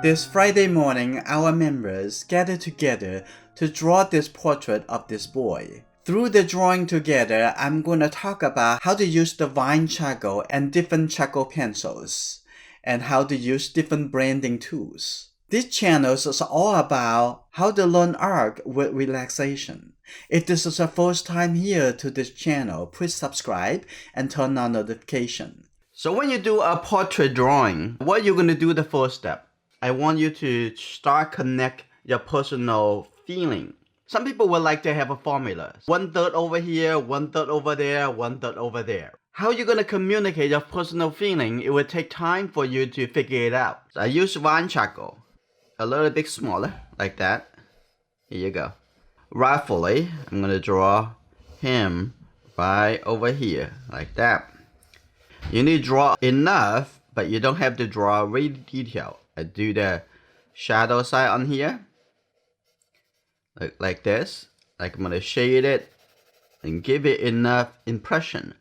This Friday morning, our members gathered together to draw this portrait of this boy. Through the drawing together, I'm going to talk about how to use the vine charcoal and different charcoal pencils, and how to use different branding tools. This channel is all about how to learn art with relaxation. If this is your first time here to this channel, please subscribe and turn on notification. So when you do a portrait drawing, what you're going to do the first step? I want you to start connect your personal feeling. Some people would like to have a formula. 1/3 over here, 1/3 over there, 1/3 over there. How you're going to communicate your personal feeling, it will take time for you to figure it out. So I use vine charcoal. A little bit smaller, like that. Here you go. Roughly, I'm going to draw him right over here, like that. You need to draw enough, but you don't have to draw really detailed. I do the shadow side on here, like this. Like I'm gonna shade it and give it enough impression.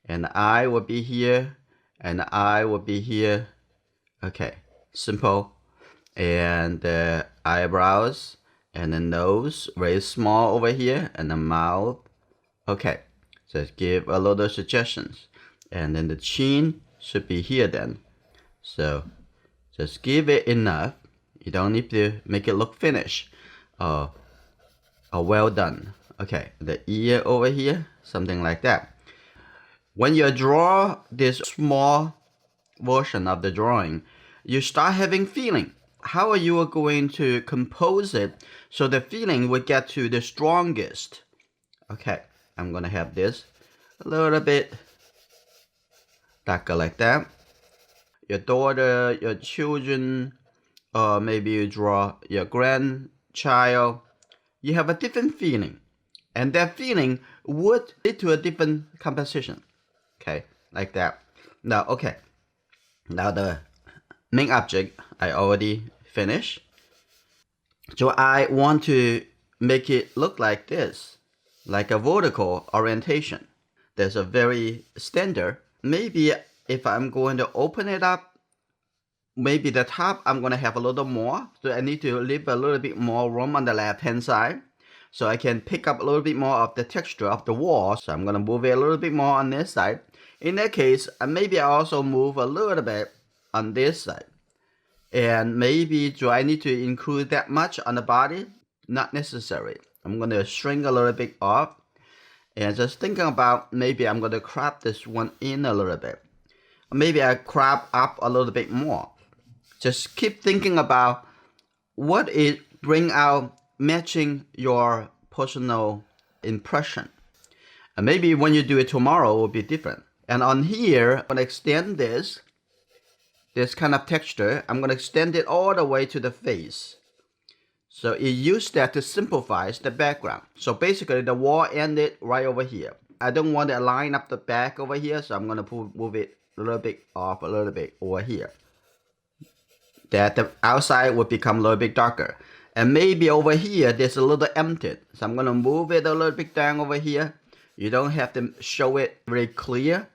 And the eye will be here, and the eye will be here. Okay, simple. And the eyebrows and the nose very small over here, and the mouth. Okay, just give a lot of suggestions. And then the chin should be here then. So just give it enough. You don't need to make it look finished or well done. Okay, the ear over here, something like that. When you draw this small version of the drawing, you start having feeling. How are you going to compose it so the feeling will get to the strongest? Okay, I'm gonna have this a little bit darker like that. Your daughter, your children, or maybe you draw your grandchild, you have a different feeling. And that feeling would lead to a different composition. Okay, like that. Now, okay. Now the main object, I already finished. So I want to make it look like this, like a vertical orientation. There's a very standard. Maybe if I'm going to open it up, maybe the top I'm going to have a little more. So I need to leave a little bit more room on the left hand side, so I can pick up a little bit more of the texture of the wall. So I'm going to move it a little bit more on this side. In that case, maybe I also move a little bit on this side. And maybe do I need to include that much on the body? Not necessary. I'm going to shrink a little bit off. And just thinking about, maybe I'm going to crop this one in a little bit. Maybe I crop up a little bit more. Just keep thinking about what it bring out matching your personal impression. And maybe when you do it tomorrow, it will be different. And on here, I'm going to extend this kind of texture. I'm going to extend it all the way to the face. So it used that to simplify the background. So basically the wall ended right over here. I don't want to line up the back over here, so I'm going to move it a little bit off, a little bit over here. That the outside will become a little bit darker. And maybe over here, there's a little empty. So I'm going to move it a little bit down over here. You don't have to show it very clear.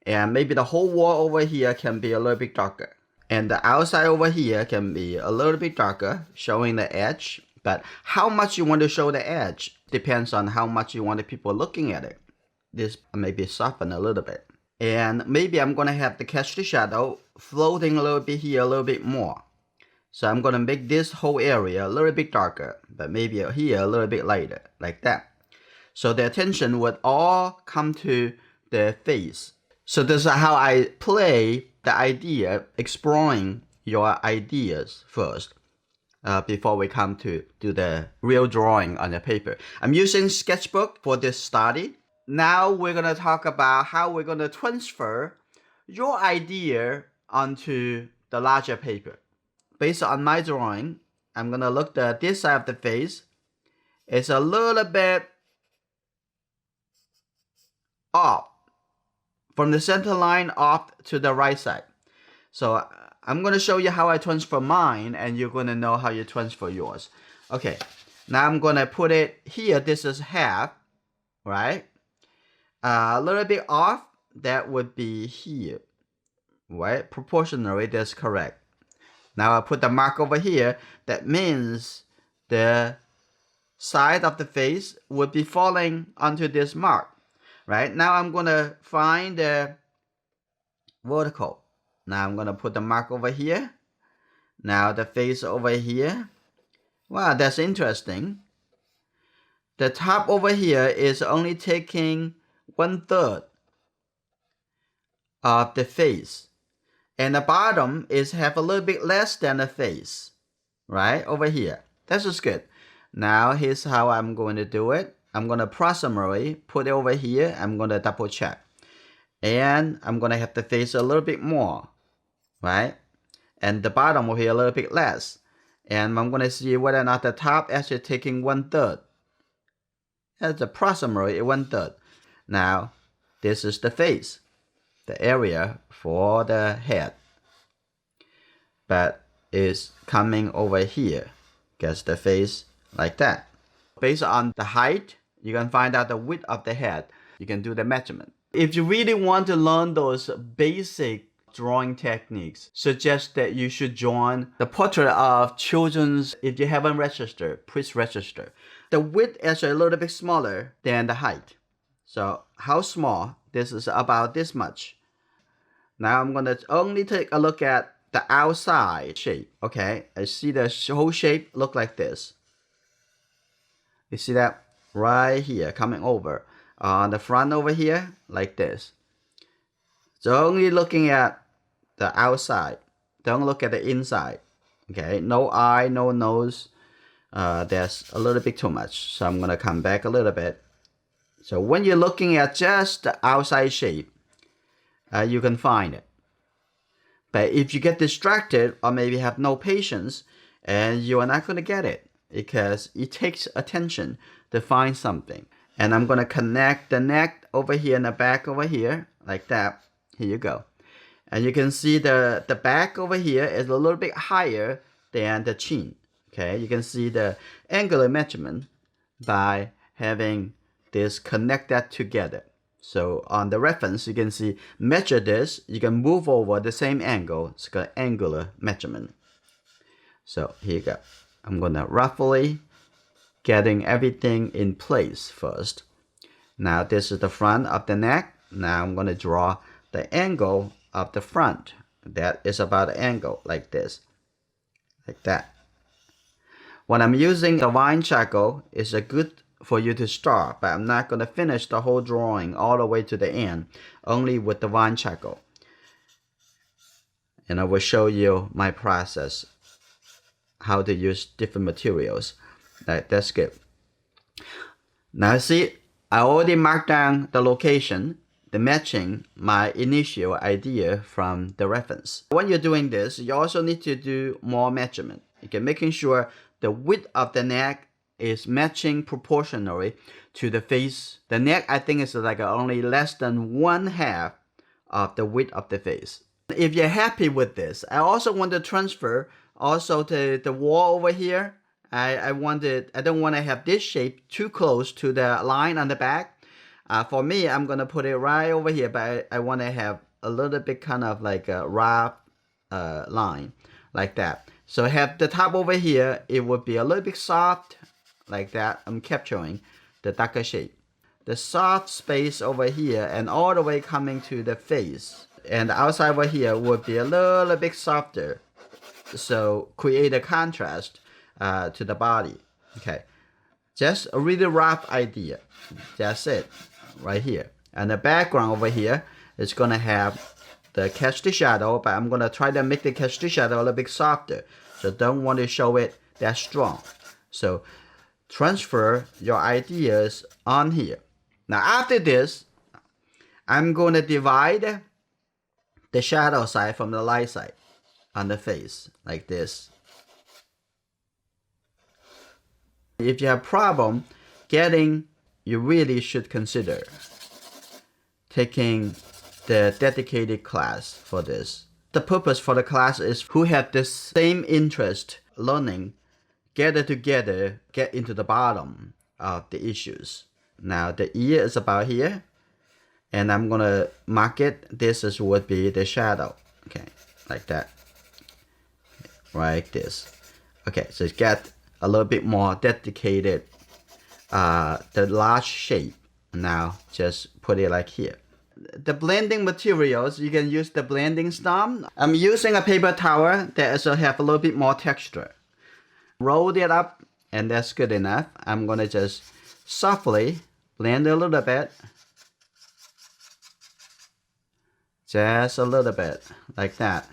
And maybe the whole wall over here can be a little bit darker. And the outside over here can be a little bit darker, showing the edge. But how much you want to show the edge depends on how much you want the people looking at it. This maybe soften a little bit. And maybe I'm going to have the catch the shadow floating a little bit here, a little bit more. So I'm going to make this whole area a little bit darker, but maybe here a little bit lighter, like that. So the attention would all come to the face. So this is how I play the idea, exploring your ideas first, before we come to do the real drawing on the paper. I'm using sketchbook for this study. Now we're going to talk about how we're going to transfer your idea onto the larger paper. Based on my drawing, I'm going to look at this side of the face. It's a little bit off. From the center line off to the right side. So I'm going to show you how I transfer mine, and you're going to know how you transfer yours. Okay, now I'm going to put it here. This is half, right? A little bit off, that would be here, right? Proportionally, that's correct. Now I put the mark over here. That means the side of the face would be falling onto this mark, right? Now I'm gonna find the vertical. Now I'm gonna put the mark over here. Now the face over here. Wow, that's interesting. The top over here is only taking 1/3 of the face. And the bottom is have a little bit less than the face, right? Over here. That's just good. Now here's how I'm going to do it. I'm going to approximately put it over here. I'm going to double check. And I'm going to have the face a little bit more, right? And the bottom over here a little bit less. And I'm going to see whether or not the top actually taking 1/3. That's approximately 1/3. Now, this is the face, the area for the head. But it's coming over here. Gets the face like that. Based on the height, you can find out the width of the head. You can do the measurement. If you really want to learn those basic drawing techniques, suggest that you should join the portrait of children's. If you haven't registered, please register. The width is a little bit smaller than the height. So how small? This is about this much. Now I'm going to only take a look at the outside shape. Okay, I see the whole shape look like this. You see that right here coming over on the front over here like this. So only looking at the outside. Don't look at the inside. Okay, no eye, no nose. That's a little bit too much. So I'm gonna come back a little bit. So when you're looking at just the outside shape, you can find it. But if you get distracted or maybe have no patience, and you are not going to get it because it takes attention to find something. And I'm going to connect the neck over here and the back over here like that. Here you go. And you can see the back over here is a little bit higher than the chin. Okay, you can see the angular measurement by having this connect that together. So on the reference, you can see, measure this, you can move over the same angle. It's called angular measurement. So here you go. I'm gonna roughly getting everything in place first. Now this is the front of the neck. Now I'm gonna draw the angle of the front. That is about the angle like this, like that. When I'm using the wine charcoal, it's a good for you to start, but I'm not going to finish the whole drawing all the way to the end, only with the wine charcoal. And I will show you my process, how to use different materials. That's good. Now see, I already marked down the location, the matching my initial idea from the reference. When you're doing this, you also need to do more measurement. Okay, making sure the width of the neck is matching proportionally to the face. The neck, I think, is like only less than 1/2 of the width of the face. If you're happy with this, I also want to transfer also to the wall over here. I don't want to have this shape too close to the line on the back. For me, I'm gonna put it right over here, but I want to have a little bit kind of like a rough line like that. So have the top over here, it would be a little bit soft like that. I'm capturing the darker shape. The soft space over here and all the way coming to the face. And the outside over here would be a little bit softer. So create a contrast to the body. Okay, just a really rough idea. That's it, right here. And the background over here is gonna have the catch the shadow, but I'm gonna try to make the catch the shadow a little bit softer. So don't want to show it that strong. So transfer your ideas on here. Now after this, I'm going to divide the shadow side from the light side on the face like this. If you have problem getting, you really should consider taking the dedicated class for this. The purpose for the class is who have the same interest learning, gather together, get into the bottom of the issues. Now the ear is about here, and I'm gonna mark it. This is would be the shadow. Okay, like that. like this. Okay, so it's get a little bit more dedicated, the large shape. Now just put it like here. The blending materials, you can use the blending stump. I'm using a paper towel that also have a little bit more texture. Roll it up, and that's good enough. I'm gonna just softly blend a little bit. Just a little bit, like that.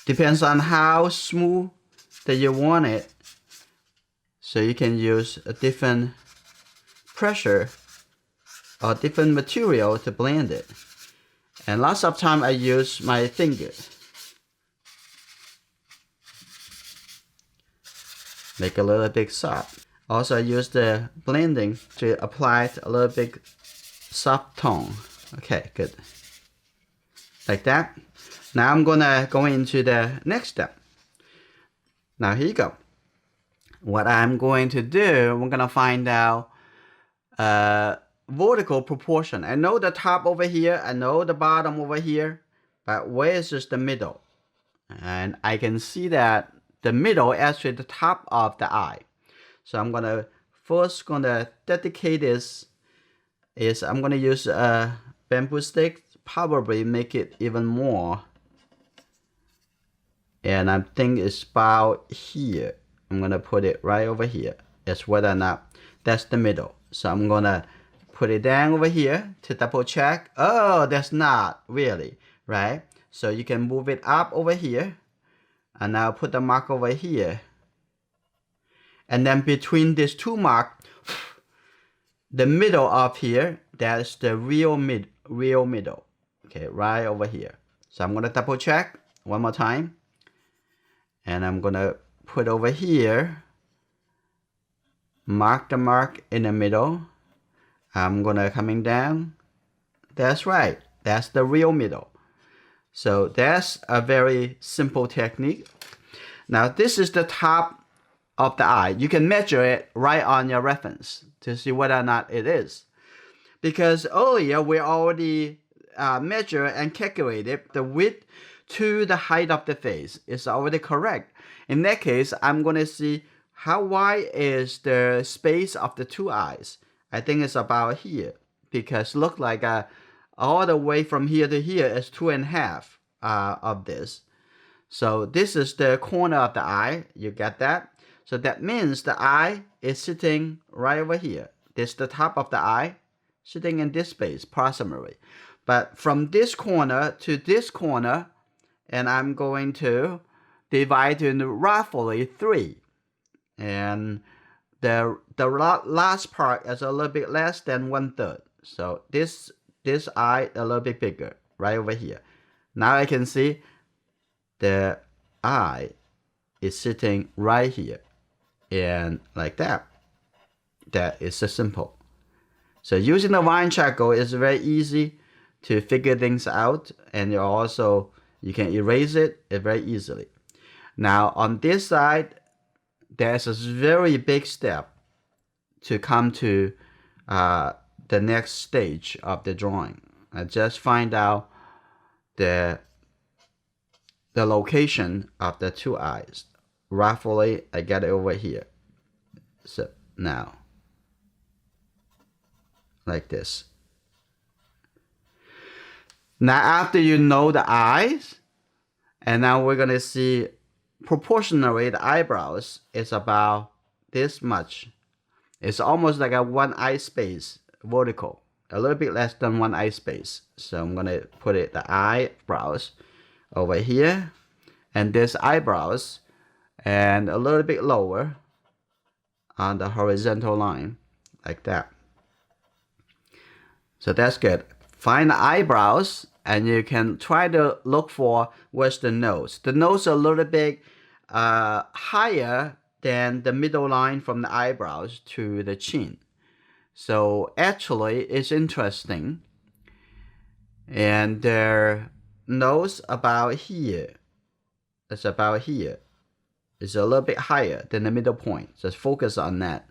Depends on how smooth that you want it. So you can use a different pressure or different material to blend it. And lots of time I use my finger. Make a little bit soft. Also I use the blending to apply a little bit soft tone. Okay, good. Like that. Now I'm gonna go into the next step. Now here you go. What I'm going to do, we're gonna find out vertical proportion. I know the top over here, I know the bottom over here, but where is just the middle? And I can see that the middle is actually the top of the eye. So I'm gonna first dedicate this is I'm gonna use a bamboo stick, probably make it even more. And I think it's about here. I'm gonna put it right over here. It's whether or not that's the middle. So I'm gonna put it down over here to double check. Oh, that's not really, right? So you can move it up over here. And now put the mark over here. And then between these two marks, the middle of here, that's the real middle. Okay, right over here. So I'm gonna double check one more time. And I'm gonna put over here, mark the mark in the middle. I'm gonna coming down. That's right, that's the real middle. So that's a very simple technique. Now this is the top of the eye. You can measure it right on your reference to see whether or not it is. Because earlier we already measured and calculated the width to the height of the face is already correct. In that case, I'm going to see how wide is the space of the two eyes. I think it's about here because look like all the way from here to here is 2.5 of this. So this is the corner of the eye. You get that? So that means the eye is sitting right over here. This is the top of the eye sitting in this space approximately. But from this corner to this corner, and I'm going to divide into roughly 3. And the last part is a little bit less than 1/3. So this eye a little bit bigger right over here. Now I can see the eye is sitting right here. And like that. That is so simple. So using the wine charcoal is very easy to figure things out, and you can erase it very easily. Now on this side, there's a very big step to come to the next stage of the drawing. I just find out the location of the two eyes. Roughly, I get it over here. So now, like this. Now after you know the eyes, and now we're gonna see proportionally the eyebrows is about this much. It's almost like a 1 eye space vertical, a little bit less than 1 eye space. So I'm gonna put the eyebrows over here, and this eyebrows, and a little bit lower on the horizontal line, like that. So that's good. Find the eyebrows, and you can try to look for where's the nose. The nose is a little bit higher than the middle line from the eyebrows to the chin. So actually, it's interesting. And their nose about here. It's about here. It's a little bit higher than the middle point. Just focus on that.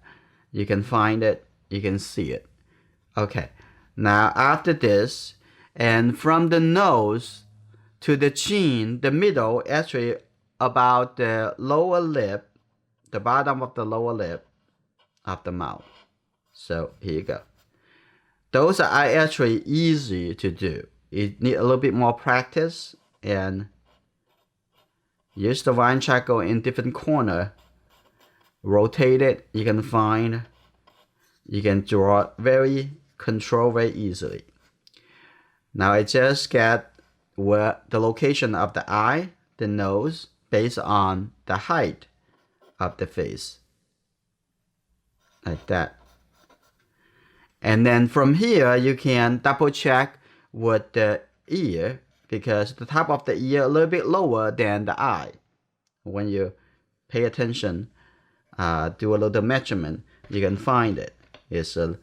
You can find it. You can see it. Okay. Now after this, And from the nose to the chin, the middle, actually about the lower lip, the bottom of the lower lip of the mouth. So here you go. Those are actually easy to do. You need a little bit more practice and use the wine charcoal in different corner. Rotate it. You can draw control very easily. Now I just get where the location of the eye, the nose, based on the height of the face. Like that. And then from here, you can double check with the ear, because the top of the ear a little bit lower than the eye. When you pay attention, do a little measurement, you can find it. It's a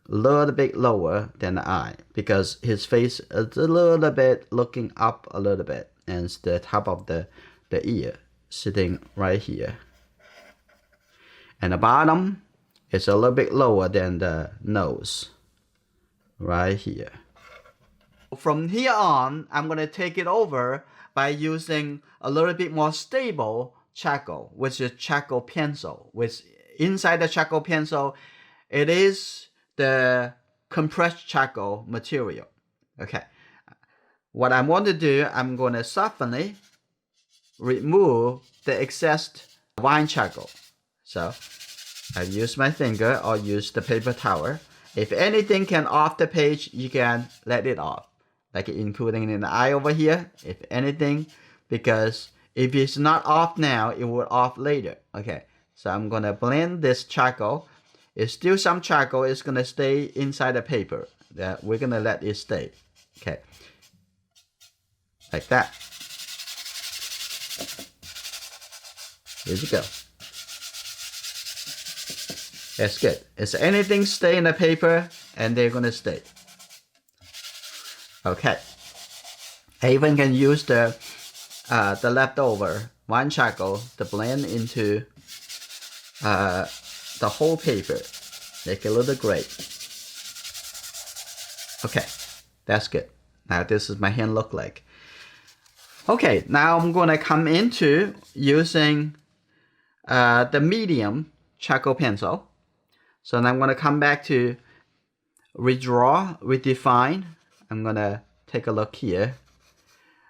little bit lower than the eye, because his face is a little bit looking up a little bit, and it's the top of the ear sitting right here. And the bottom is a little bit lower than the nose, right here. From here on, I'm going to take it over by using a little bit more stable charcoal, which is charcoal pencil. Which inside the charcoal pencil, it is the compressed charcoal material. Okay. What I want to do, I'm going to softly remove the excess wine charcoal. So I use my finger or use the paper towel. If anything can off the page, you can let it off. Like including in the eye over here, if anything, because if it's not off now, it will off later. Okay, so I'm gonna blend this charcoal. It's still some charcoal, it's gonna stay inside the paper. That we're gonna let it stay. Okay, like that. Here we go. That's good. Is anything stay in the paper, and they're gonna stay. Okay. I even can use the leftover wine charcoal to blend into the whole paper. Make it a little gray. Okay, that's good. Now this is my hand look like. Okay, now I'm gonna come into using the medium charcoal pencil. So now I'm gonna come back to redraw, redefine. I'm gonna take a look here.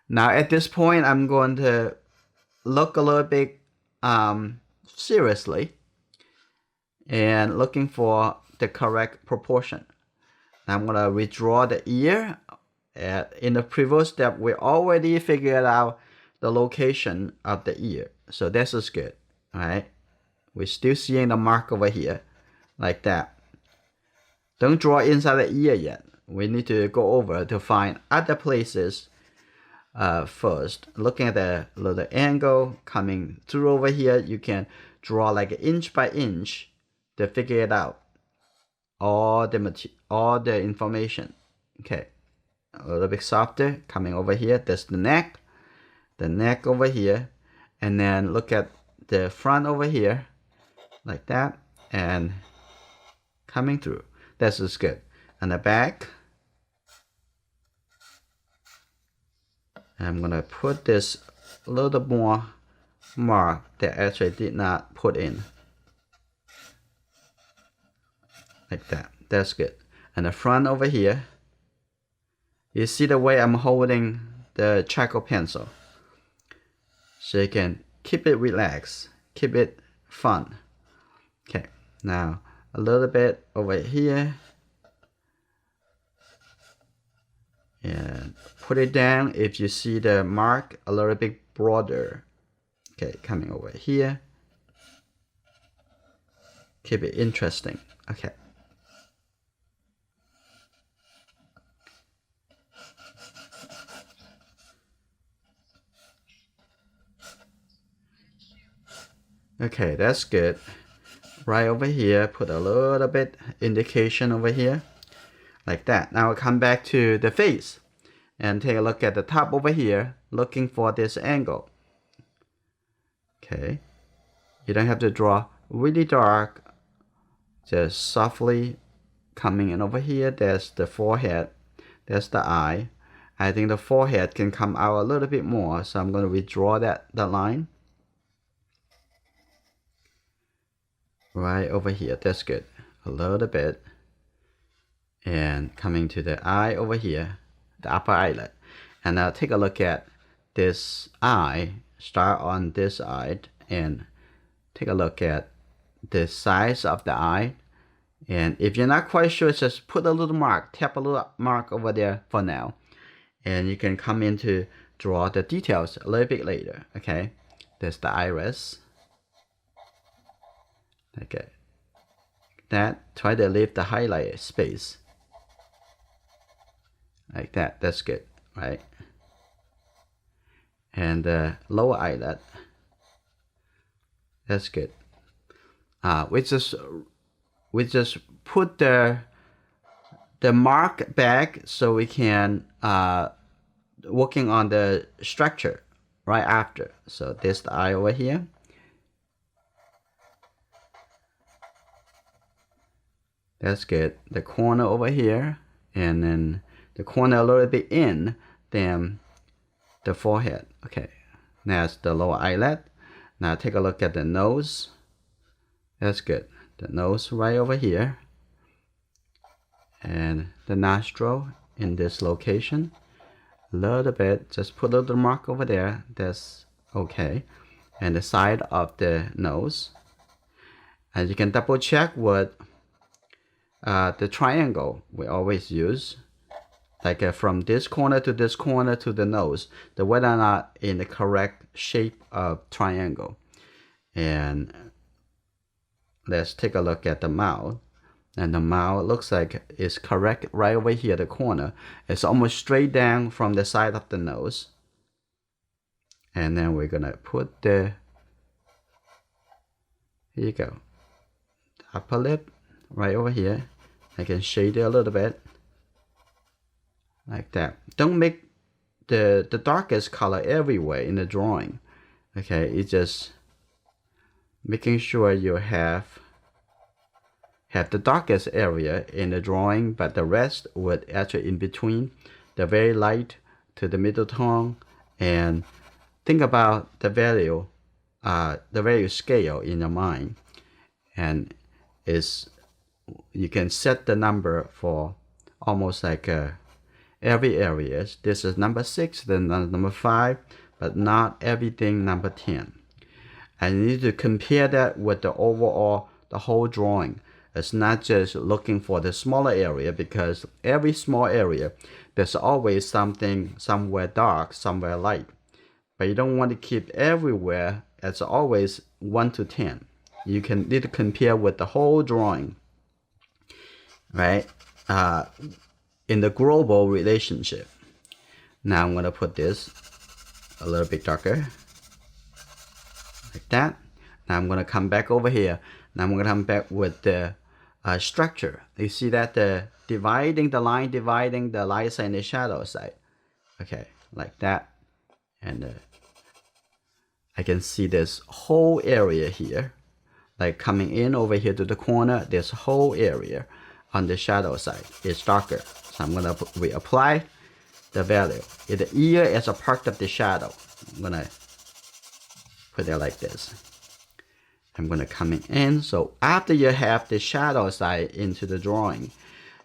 Now at this point, I'm going to look a little bit seriously and looking for the correct proportion. Now I'm gonna redraw the ear. In the previous step, we already figured out the location of the ear, so this is good. All right, we're still seeing the mark over here, like that. Don't draw inside the ear yet. We need to go over to find other places first. Looking at the little angle coming through over here, you can draw like inch by inch to figure it out. All the information. Okay, a little bit softer coming over here. That's the neck over here, and then look at the front over here, like that, and coming through. This is good. And the back, I'm gonna put this a little more mark that I actually did not put in, like that. That's good. And the front over here, you see the way I'm holding the charcoal pencil, so you can keep it relaxed, keep it fun. Okay, now a little bit over here, and put it down if you see the mark a little bit broader. Okay, coming over here, keep it interesting. Okay, okay, that's good. Right over here, put a little bit indication over here, like that. Now I'll come back to the face and take a look at the top over here, looking for this angle. Okay, you don't have to draw really dark, just softly coming in over here. There's the forehead. There's the eye. I think the forehead can come out a little bit more, so I'm going to withdraw that line. Right over here, that's good. A little bit. And coming to the eye over here, the upper eyelid. And now take a look at this eye. Start on this eye and take a look at the size of the eye. And if you're not quite sure, just put a little mark, tap a little mark over there for now. And you can come in to draw the details a little bit later, okay? There's the iris. Okay. That, try to leave the highlight space. Like that, that's good, right? And the lower eyelid, that's good. We just put the mark back so we can working on the structure right after. So this the eye over here. That's good. The corner over here, and then the corner a little bit in, then the forehead. Okay, that's the lower eyelid. Now take a look at the nose. That's good. The nose right over here. And the nostril in this location. A little bit, just put a little mark over there. That's okay. And the side of the nose. And you can double check what the triangle we always use. Like from this corner to this corner to the nose, the whether or not in the correct shape of triangle. And let's take a look at the mouth. And the mouth looks like it's correct right over here, the corner. It's almost straight down from the side of the nose. And then we're gonna put the, here you go, the upper lip right over here. I can shade it a little bit. Like that. Don't make the darkest color everywhere in the drawing. Okay, it's just making sure you have the darkest area in the drawing, but the rest would actually in between, the very light to the middle tone. And think about the value scale in your mind, and you can set the number for almost like every area. This is number 6, then number 5, but not everything number 10. And you need to compare that with the overall, the whole drawing. It's not just looking for the smaller area, because every small area, there's always something somewhere dark, somewhere light. But you don't want to keep everywhere as always 1 to 10. You need to compare with the whole drawing, right? In the global relationship. Now I'm going to put this a little bit darker, like that. Now I'm going to come back over here. Now I'm going to come back with the structure. You see that the dividing the light side and the shadow side. Okay, like that. And I can see this whole area here, like coming in over here to the corner. This whole area on the shadow side is darker. So I'm going to reapply the value. If the ear is a part of the shadow, I'm going to put it like this. I'm going to come in. So after you have the shadow side into the drawing,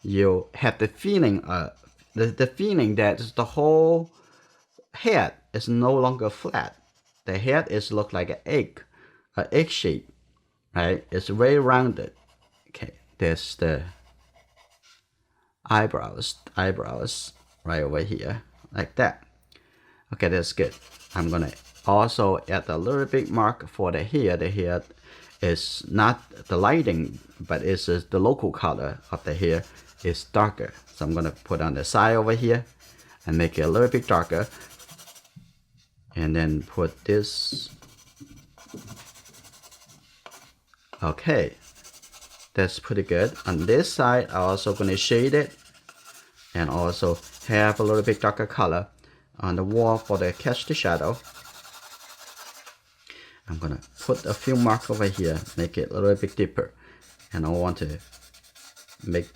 you have the feeling the feeling that the whole head is no longer flat. The head is look like an egg shape, right? It's very rounded. Okay, there's the eyebrows right over here, like that. Okay, that's good. I'm gonna also add a little bit mark for the hair. The hair is not the lighting, but it's the local color of the hair is darker. So I'm gonna put on the side over here and make it a little bit darker, and then put this. Okay, that's pretty good. On this side, I'm also gonna shade it and also have a little bit darker color on the wall for the catch the shadow. I'm gonna put a few marks over here, make it a little bit deeper, and I want to make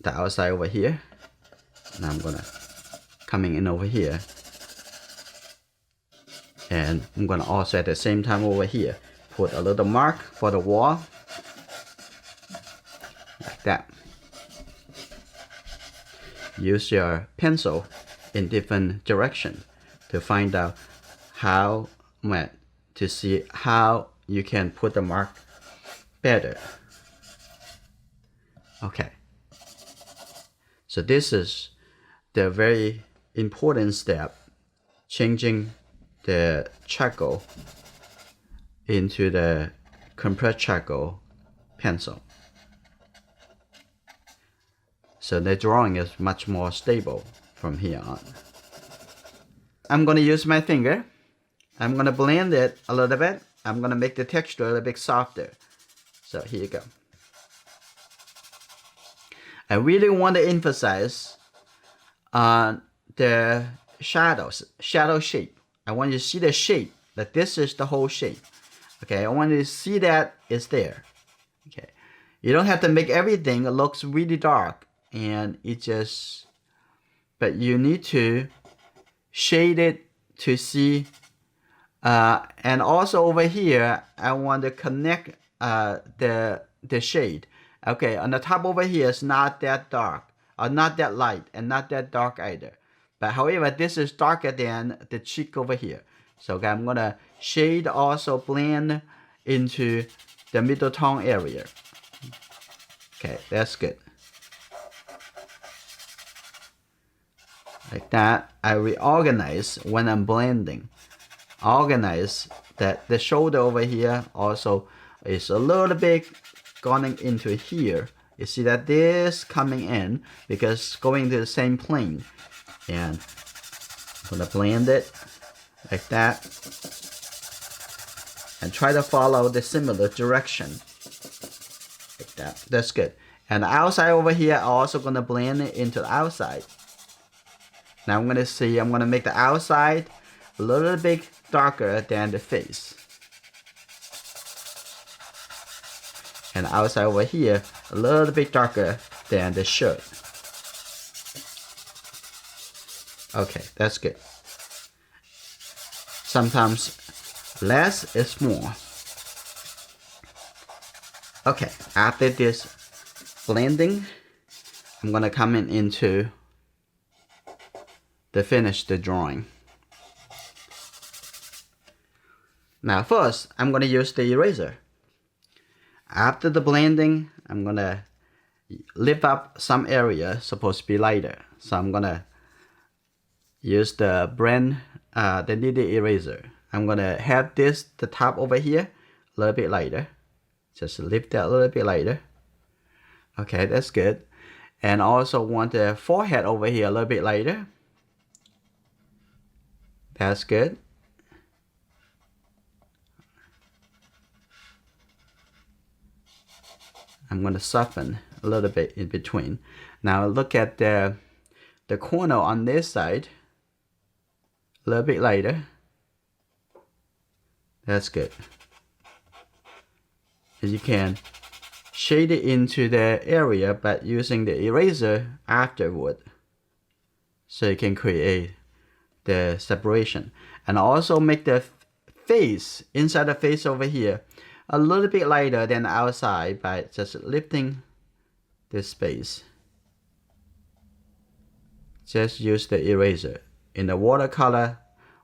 the outside over here Now I'm gonna coming in over here, and I'm gonna also at the same time over here put a little mark for the wall like that. Use your pencil in different direction to find out how to see how you can put the mark better. Okay, so this is the very important step, changing the charcoal into the compressed charcoal pencil. So the drawing is much more stable from here on. I'm going to use my finger. I'm going to blend it a little bit. I'm going to make the texture a little bit softer. So here you go. I really want to emphasize on the shadow shape. I want you to see the shape, that this is the whole shape. Okay, I want you to see that it's there. Okay, you don't have to make everything looks really dark, and it just, but you need to shade it to see. And also over here, I want to connect the shade. Okay, on the top over here is not that dark, or not that light, and not that dark either. But however, this is darker than the cheek over here. So okay, I'm gonna shade also blend into the middle tone area. Okay, that's good. Like that, I reorganize when I'm blending. Organize that the shoulder over here also is a little bit going into here. You see that this coming in because going to the same plane, and I'm gonna blend it like that and try to follow the similar direction like that. That's good. And the outside over here, I'm also gonna blend it into the outside. Now I'm gonna make the outside a little bit darker than the face. And the outside over here, a little bit darker than the shirt. Okay, that's good. Sometimes less is more. Okay, after this blending, I'm gonna come into the finish the drawing. Now first, I'm gonna use the eraser. After the blending, I'm gonna lift up some area supposed to be lighter. So I'm gonna use the the needle eraser. I'm gonna have the top over here a little bit lighter. Just lift that a little bit lighter. Okay, that's good. And also want the forehead over here a little bit lighter. That's good. I'm going to soften a little bit in between. Now look at the corner on this side. A little bit lighter. That's good. You can shade it into the area but using the eraser afterward. So you can create the separation. And also make the face, inside the face over here, a little bit lighter than the outside by just lifting this space. Just use the eraser. In the watercolor,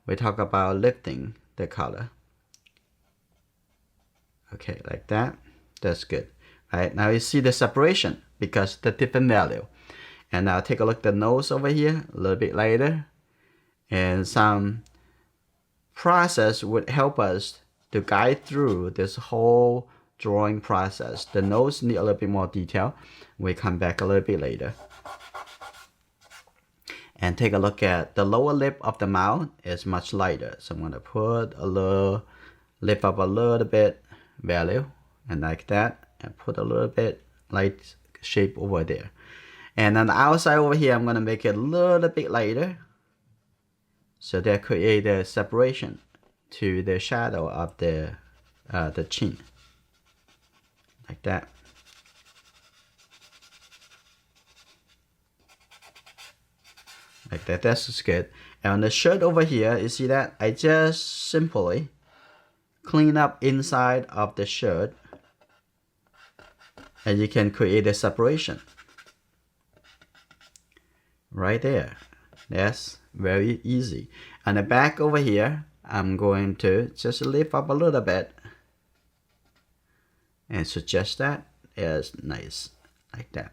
we talk about lifting the color. Okay, like that. That's good. All right, now you see the separation because the different value. And now take a look at the nose over here, a little bit lighter. And some process would help us to guide through this whole drawing process. The nose need a little bit more detail. We come back a little bit later. And take a look at the lower lip of the mouth is much lighter. So I'm going to put a little, lift up a little bit value and like that, and put a little bit light shape over there. And on the outside over here, I'm going to make it a little bit lighter. So that create a separation to the shadow of the chin, like that. like that. That's good. And on the shirt over here, you see that? I just simply clean up inside of the shirt, and you can create a separation right there. That's very easy. On the back over here, I'm going to just lift up a little bit and suggest that is nice, like that.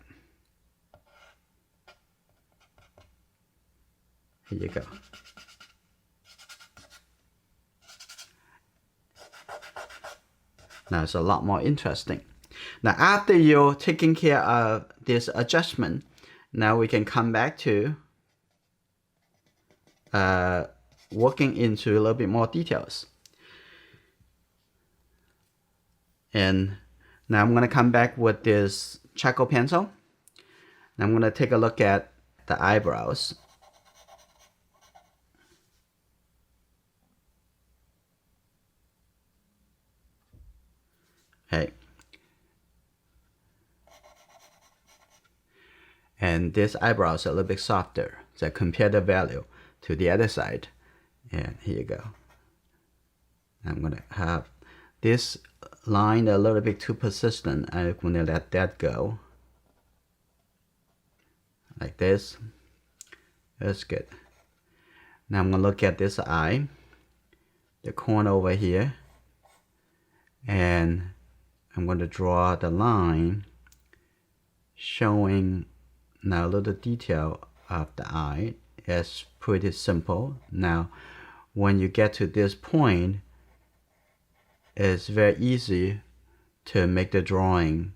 Here you go. Now it's a lot more interesting. Now after you're taking care of this adjustment, now we can come back to working into a little bit more details. And now I'm going to come back with this charcoal pencil. Now I'm going to take a look at the eyebrows. Okay. And this eyebrows are a little bit softer. So compare the value to the other side. And here you go. I'm going to have this line a little bit too persistent. I'm going to let that go. Like this. That's good. Now I'm going to look at this eye, the corner over here, and I'm going to draw the line showing now a little detail of the eye. It's pretty simple. Now when you get to this point, it's very easy to make the drawing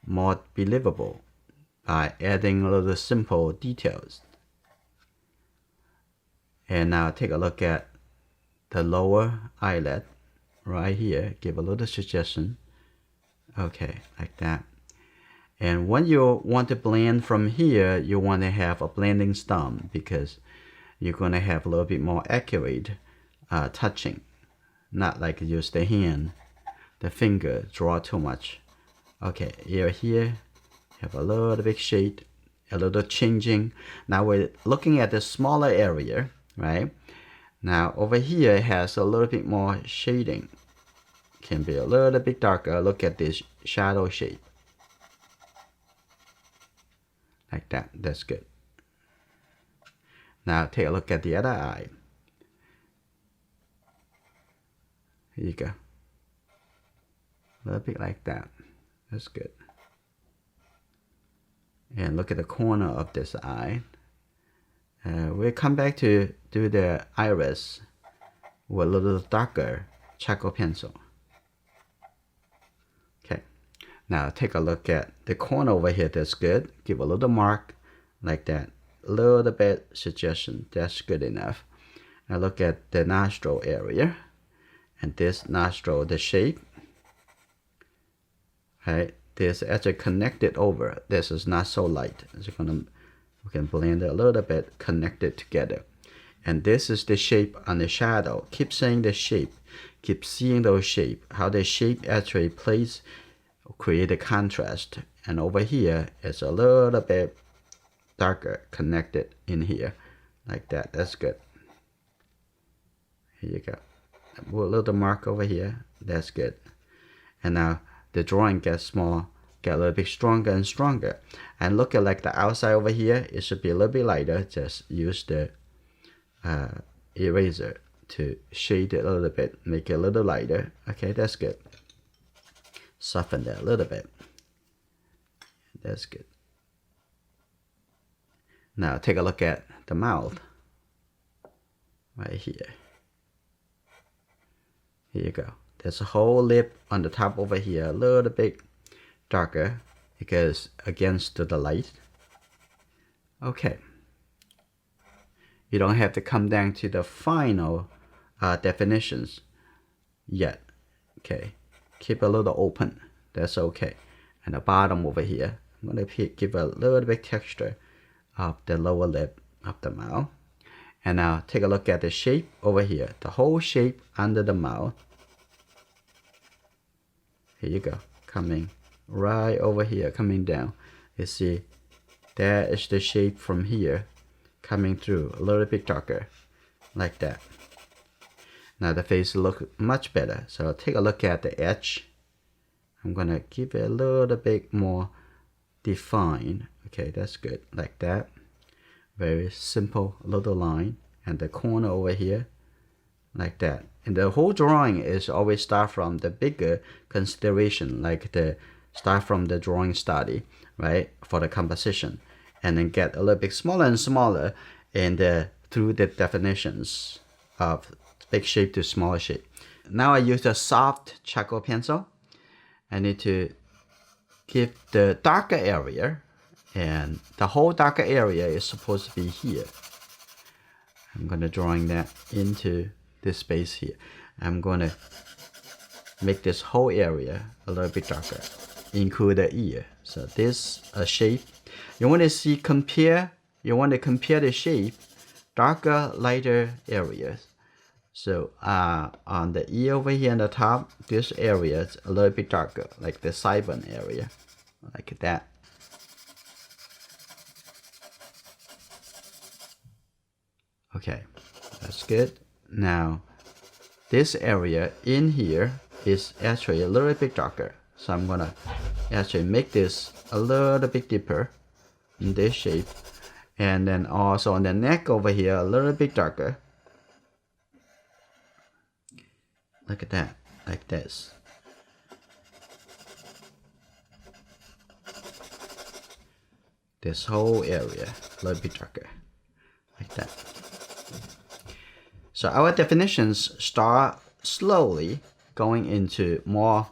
more believable by adding a little simple details. And now take a look at the lower eyelid right here. Give a little suggestion. Okay, like that. And when you want to blend from here, you want to have a blending thumb because you're going to have a little bit more accurate touching. Not like use the hand, the finger, draw too much. Okay, here, have a little bit shade, a little changing. Now we're looking at the smaller area, right? Now over here it has a little bit more shading. Can be a little bit darker. Look at this shadow shade. Like that, that's good. Now take a look at the other eye. Here you go. A little bit like that. That's good. And look at the corner of this eye. We'll come back to do the iris with a little darker charcoal pencil. Okay. Now take a look at the corner over here. That's good. Give a little mark like that. A little bit suggestion. That's good enough. Now look at the nostril area. And this nostril, the shape, right? This actually connected over. This is not so light. We can blend it a little bit, connect it together. And this is the shape on the shadow. Keep saying the shape. Keep seeing those shape. How the shape actually plays, create a contrast. And over here, it's a little bit darker, connected in here, like that. That's good. Here you go. A little mark over here. That's good. And now the drawing gets small, get a little bit stronger and stronger. And look at like the outside over here. It should be a little bit lighter. Just use the eraser to shade it a little bit, make it a little lighter. Okay, that's good. Soften that a little bit. That's good. Now take a look at the mouth right here. Here you go. There's a whole lip on the top over here, a little bit darker because against the light. Okay. You don't have to come down to the final definitions yet. Okay. Keep a little open. That's okay. And the bottom over here, I'm going to give a little bit texture of the lower lip of the mouth. And now take a look at the shape over here. The whole shape under the mouth. Here you go. Coming right over here, coming down. You see, there is the shape from here coming through a little bit darker, like that. Now the face looks much better. So take a look at the edge. I'm gonna give it a little bit more defined. Okay, that's good, like that. Very simple little line, and the corner over here, like that. And the whole drawing is always start from the bigger consideration, like the start from the drawing study, right, for the composition, and then get a little bit smaller and smaller, and through the definitions of big shape to smaller shape. Now I use a soft charcoal pencil. I need to give the darker area, and the whole darker area is supposed to be here. I'm going to drawing that into this space here. I'm going to make this whole area a little bit darker, include the ear. So this shape, you want to see you want to compare the shape, darker, lighter areas. So on the ear over here on the top, this area is a little bit darker, like the sideburn area, like that. Okay, that's good. Now, this area in here is actually a little bit darker. So I'm gonna actually make this a little bit deeper in this shape. And then also on the neck over here, a little bit darker. Look at that, like this. This whole area, a little bit darker, like that. So our definitions start slowly going into more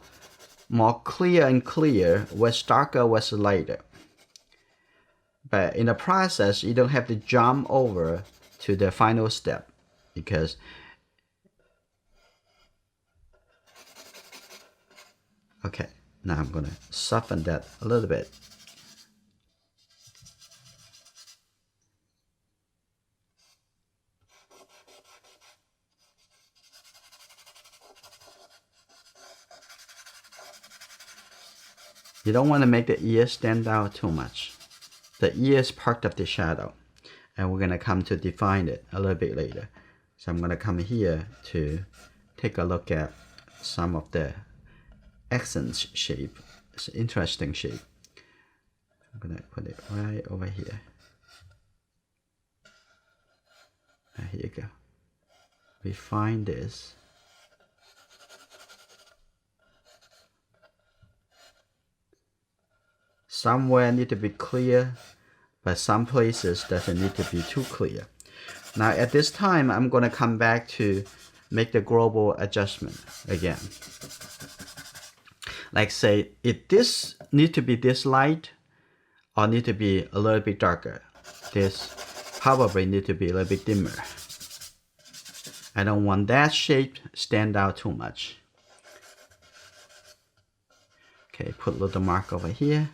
clear and clear, what's darker, what's lighter. But in the process, you don't have to jump over to the final step, because okay, now I'm gonna soften that a little bit. You don't want to make the ear stand out too much. The ear is part of the shadow, and we're going to come to define it a little bit later. So I'm going to come here to take a look at some of the accent shape. It's an interesting shape. I'm going to put it right over here. Here you go. Refine this. Somewhere need to be clear, but some places doesn't need to be too clear. Now at this time, I'm going to come back to make the global adjustment again. Like say, if this need to be this light, or need to be a little bit darker, this probably need to be a little bit dimmer. I don't want that shape stand out too much. Okay, put a little mark over here.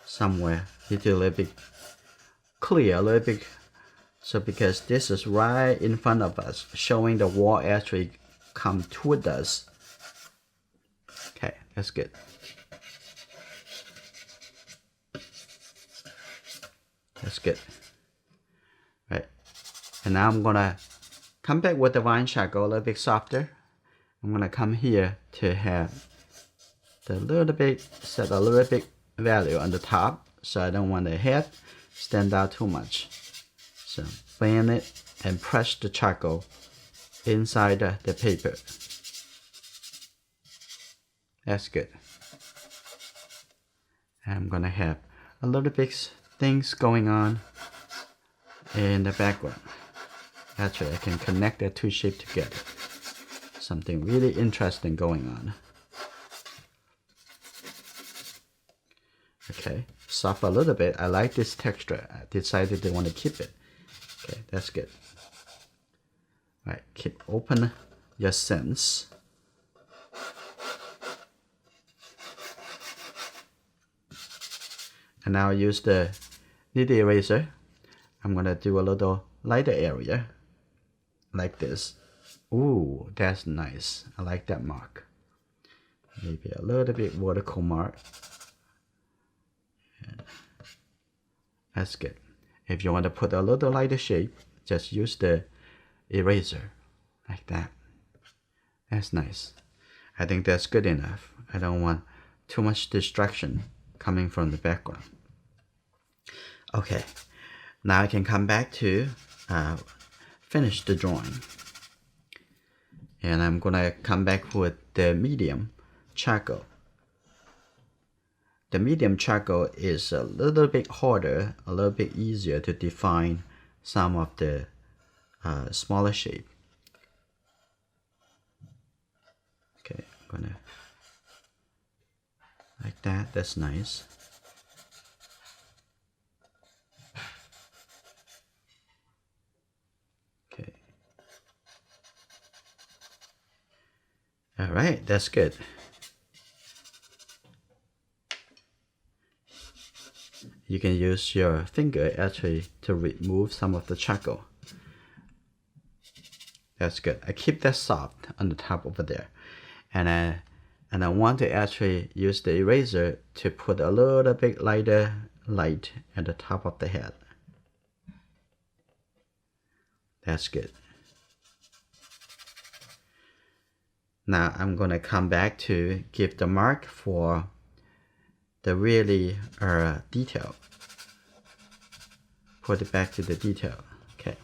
Somewhere need to a little bit clear, a little bit. So because this is right in front of us, showing the wall actually come toward us. Okay, that's good. That's good. Right. And now I'm gonna come back with the vine charcoal a little bit softer. I'm gonna come here to have the little bit, set a little bit value on the top, so I don't want the head stand out too much. So blend it and press the charcoal inside the paper. That's good. And I'm gonna have a little bit things going on in the background. Actually, I can connect the two shapes together. Something really interesting going on. Okay, soft a little bit. I like this texture. I decided they want to keep it. Okay, that's good. All right, keep open your sense. And now use the nitty eraser. I'm gonna do a little lighter area, like this. Ooh, that's nice. I like that mark. Maybe a little bit vertical mark. That's good. If you want to put a little lighter shape, just use the eraser like that. That's nice. I think that's good enough. I don't want too much distraction coming from the background. Okay, now I can come back to finish the drawing. And I'm gonna come back with the medium charcoal. The medium charcoal is a little bit harder, a little bit easier to define some of the smaller shape. Okay, I'm gonna like that. That's nice. Okay. All right, that's good. You can use your finger actually to remove some of the charcoal. That's good. I keep that soft on the top over there. And I want to actually use the eraser to put a little bit lighter light at the top of the head. That's good. Now I'm gonna come back to give the mark for the really detail. Put it back to the detail. Okay.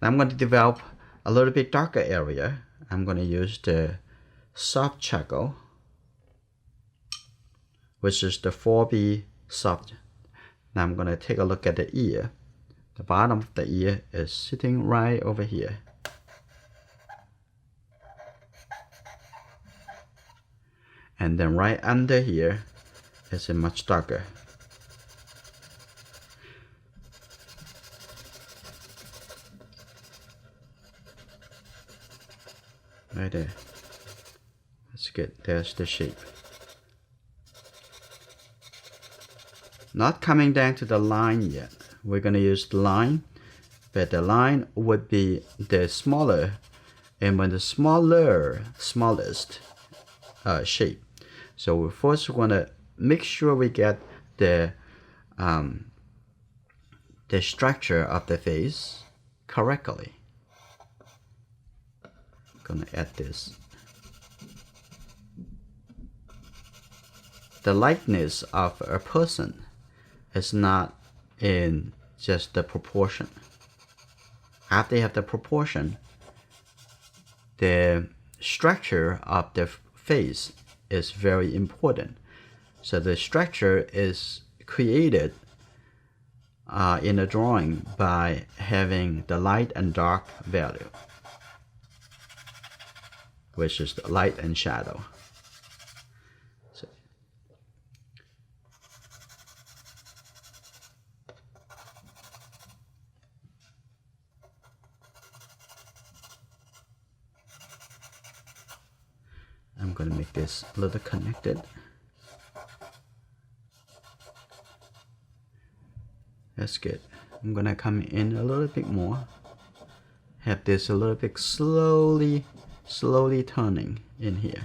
Now I'm going to develop a little bit darker area. I'm going to use the soft charcoal, which is the 4B soft. Now I'm going to take a look at the ear. The bottom of the ear is sitting right over here. And then right under here is a much darker. Right there. That's good. There's the shape. Not coming down to the line yet. We're going to use the line, but the line would be the smaller, and when the smallest shape. So we first want to make sure we get the structure of the face correctly. Gonna add this. The likeness of a person is not in just the proportion. After you have the proportion, the structure of the face is very important. So the structure is created in a drawing by having the light and dark value, which is the light and shadow. So, I'm going to make this a little connected. That's good. I'm going to come in a little bit more. Have this a little bit slowly turning in here.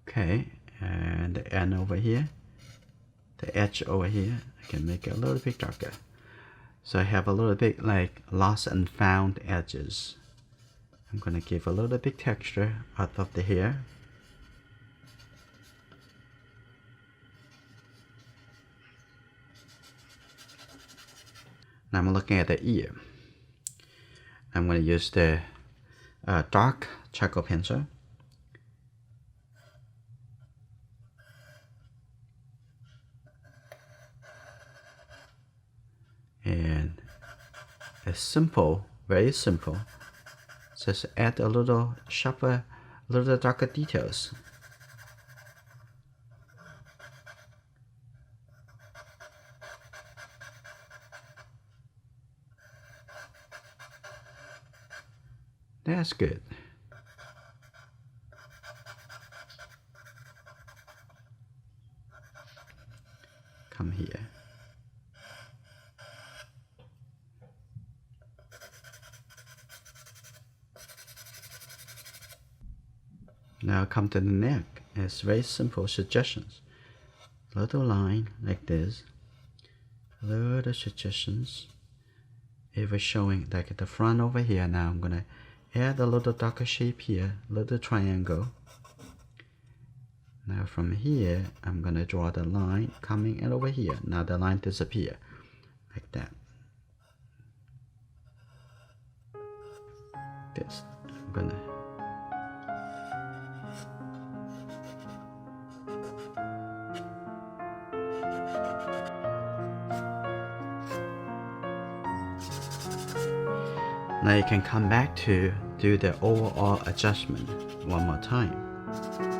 Okay, and the end over here, the edge over here, I can make it a little bit darker. So I have a little bit like lost and found edges. I'm gonna give a little bit texture out of the hair. Now I'm looking at the ear. I'm gonna use the dark charcoal pencil. And it's simple, very simple. Just add a little sharper, a little darker details. That's good. Come here. Now come to the neck. It's very simple suggestions. Little line like this. Little suggestions. It was showing like the front over here. Now I'm gonna add a little darker shape here, little triangle. Now from here, I'm gonna draw the line coming in over here. Now the line disappear like that. This, I'm gonna. Now you can come back to do the overall adjustment one more time.